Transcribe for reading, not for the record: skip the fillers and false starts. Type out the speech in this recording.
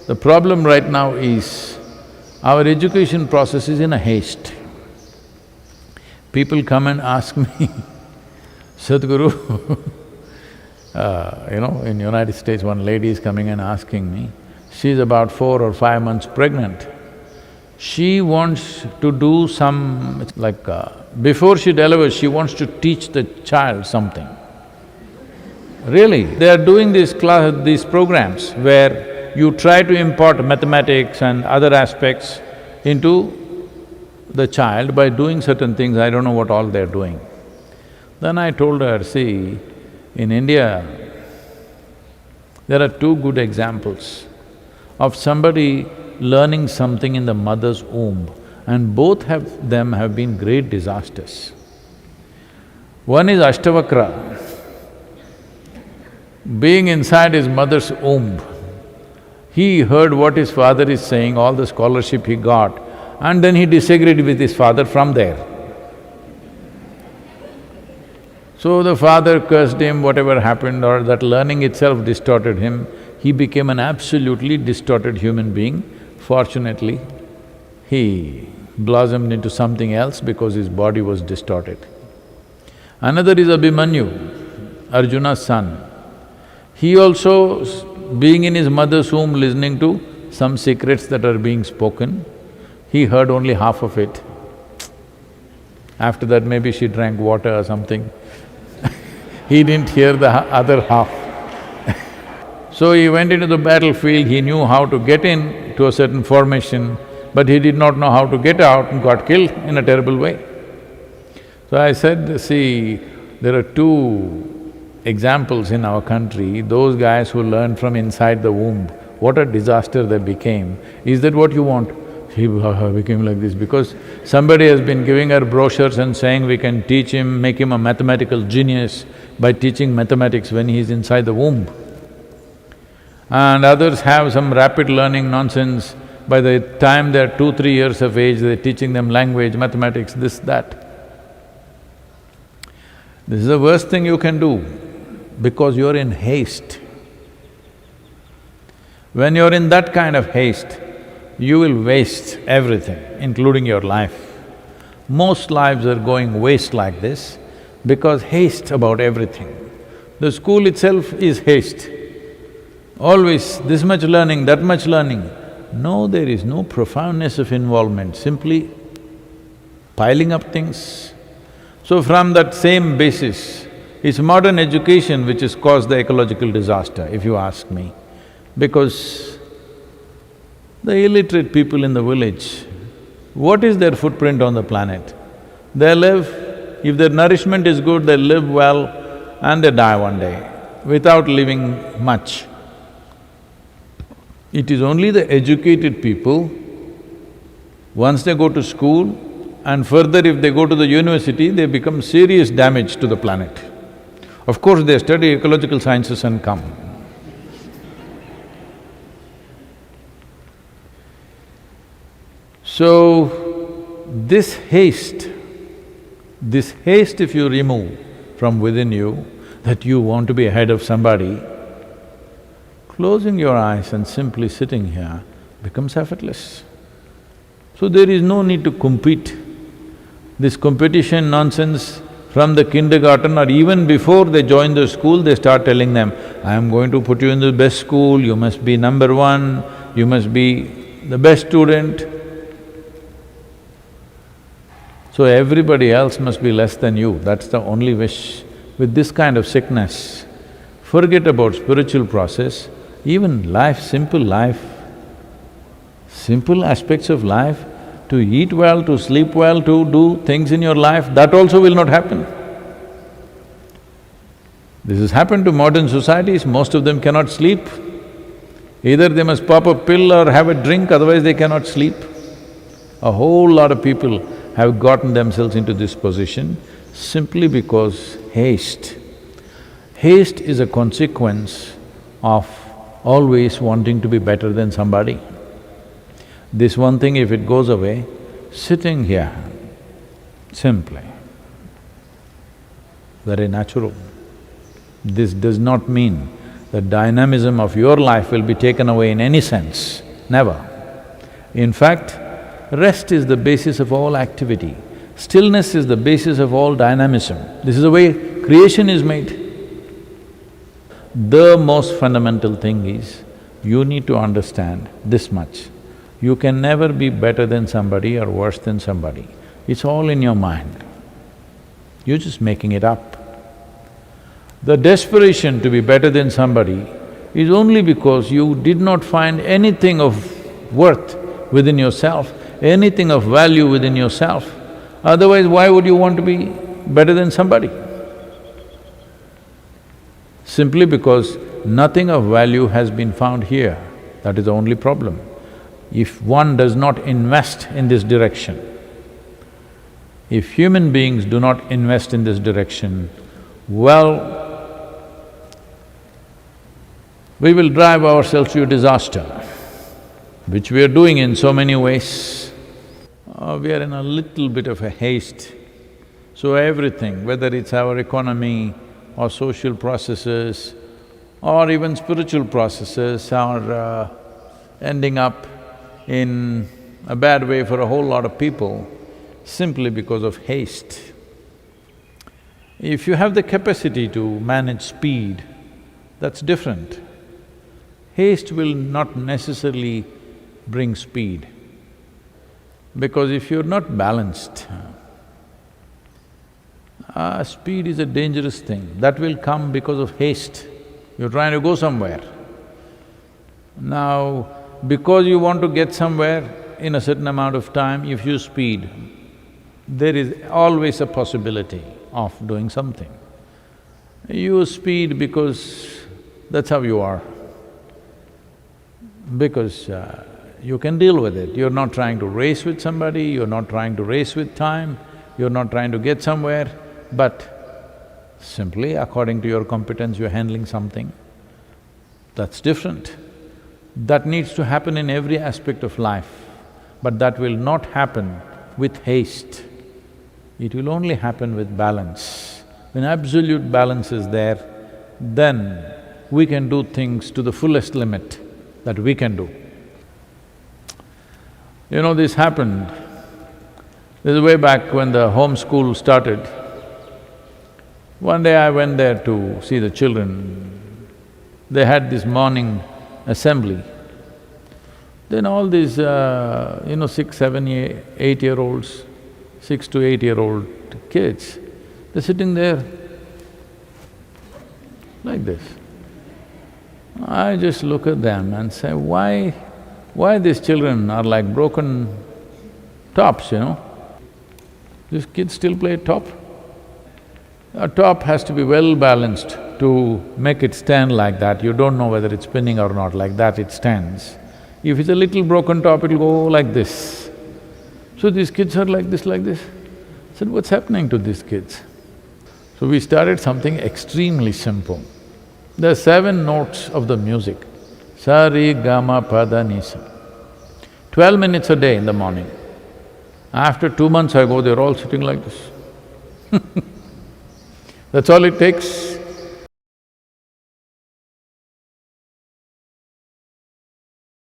The problem right now is, our education process is in a haste. People come and ask me, Sadhguru, in United States, one lady is coming and asking me, she's about 4 or 5 months pregnant. She wants to do some… before she delivers, she wants to teach the child something. Really, they are doing these programs where you try to impart mathematics and other aspects into the child by doing certain things. I don't know what all they're doing. Then I told her, see, in India, there are 2 good examples of somebody learning something in the mother's womb, and both of them have been great disasters. One is Ashtavakra. Being inside his mother's womb, he heard what his father is saying, all the scholarship he got, and then he disagreed with his father from there. So the father cursed him, whatever happened, or that learning itself distorted him. He became an absolutely distorted human being. Fortunately, he blossomed into something else because his body was distorted. Another is Abhimanyu, Arjuna's son. He also, being in his mother's womb, listening to some secrets that are being spoken, he heard only half of it. After that, maybe she drank water or something. He didn't hear the other half. So he went into the battlefield, he knew how to get in to a certain formation, but he did not know how to get out and got killed in a terrible way. So I said, see, there are 2 examples in our country, those guys who learned from inside the womb, what a disaster they became. Is that what you want? He became like this because somebody has been giving her brochures and saying we can teach him, make him a mathematical genius by teaching mathematics when he is inside the womb. And others have some rapid learning nonsense. By the time they're 2, 3 years of age, they're teaching them language, mathematics, this, that. This is the worst thing you can do because you're in haste. When you're in that kind of haste, you will waste everything, including your life. Most lives are going waste like this because haste about everything. The school itself is haste. Always this much learning, that much learning. No, there is no profoundness of involvement, simply piling up things. So from that same basis, it's modern education which has caused the ecological disaster, if you ask me. Because the illiterate people in the village, what is their footprint on the planet? They live, if their nourishment is good, they live well and they die one day without leaving much. It is only the educated people, once they go to school and further if they go to the university, they become serious damage to the planet. Of course, they study ecological sciences and come. So, this haste if you remove from within you, that you want to be ahead of somebody, closing your eyes and simply sitting here becomes effortless. So there is no need to compete. This competition nonsense from the kindergarten or even before they join the school, they start telling them, I am going to put you in the best school, you must be number 1, you must be the best student. So everybody else must be less than you, that's the only wish. With this kind of sickness, forget about spiritual process, even life, simple aspects of life, to eat well, to sleep well, to do things in your life, that also will not happen. This has happened to modern societies, most of them cannot sleep. Either they must pop a pill or have a drink, otherwise they cannot sleep. A whole lot of people have gotten themselves into this position simply because haste. Haste is a consequence of always wanting to be better than somebody. This one thing, if it goes away, sitting here, simply, very natural. This does not mean the dynamism of your life will be taken away in any sense, never. In fact, rest is the basis of all activity. Stillness is the basis of all dynamism. This is the way creation is made. The most fundamental thing is, you need to understand this much. You can never be better than somebody or worse than somebody. It's all in your mind. You're just making it up. The desperation to be better than somebody is only because you did not find anything of worth within yourself, anything of value within yourself. Otherwise, why would you want to be better than somebody? Simply because nothing of value has been found here, that is the only problem. If one does not invest in this direction, if human beings do not invest in this direction, well, we will drive ourselves to a disaster, which we are doing in so many ways. We are in a little bit of a haste. So everything, whether it's our economy or social processes or even spiritual processes are ending up in a bad way for a whole lot of people simply because of haste. If you have the capacity to manage speed, that's different. Haste will not necessarily bring speed, because if you're not balanced, speed is a dangerous thing. That will come because of haste. You're trying to go somewhere. Now, because you want to get somewhere in a certain amount of time, if you speed, there is always a possibility of doing something. You speed because that's how you are, because you can deal with it. You're not trying to race with somebody, you're not trying to race with time, you're not trying to get somewhere, but simply according to your competence you're handling something. That's different. That needs to happen in every aspect of life, but that will not happen with haste. It will only happen with balance. When absolute balance is there, then we can do things to the fullest limit that we can do. You know, this happened, this is way back when the home school started. One day I went there to see the children. They had this morning assembly. Then all these, 6, 7, 8-year-olds, 6 to 8-year-old kids, they're sitting there like this. I just look at them and say, why these children are like broken tops, These kids still play top. A top has to be well balanced to make it stand like that. You don't know whether it's spinning or not, like that it stands. If it's a little broken top, it'll go like this. So these kids are like this, like this. I said, what's happening to these kids? So we started something extremely simple. There are 7 notes of the music, sa, re, ga, ma, pa, da, ni, sa. 12 minutes a day in the morning. After 2 months I go, they're all sitting like this. That's all it takes.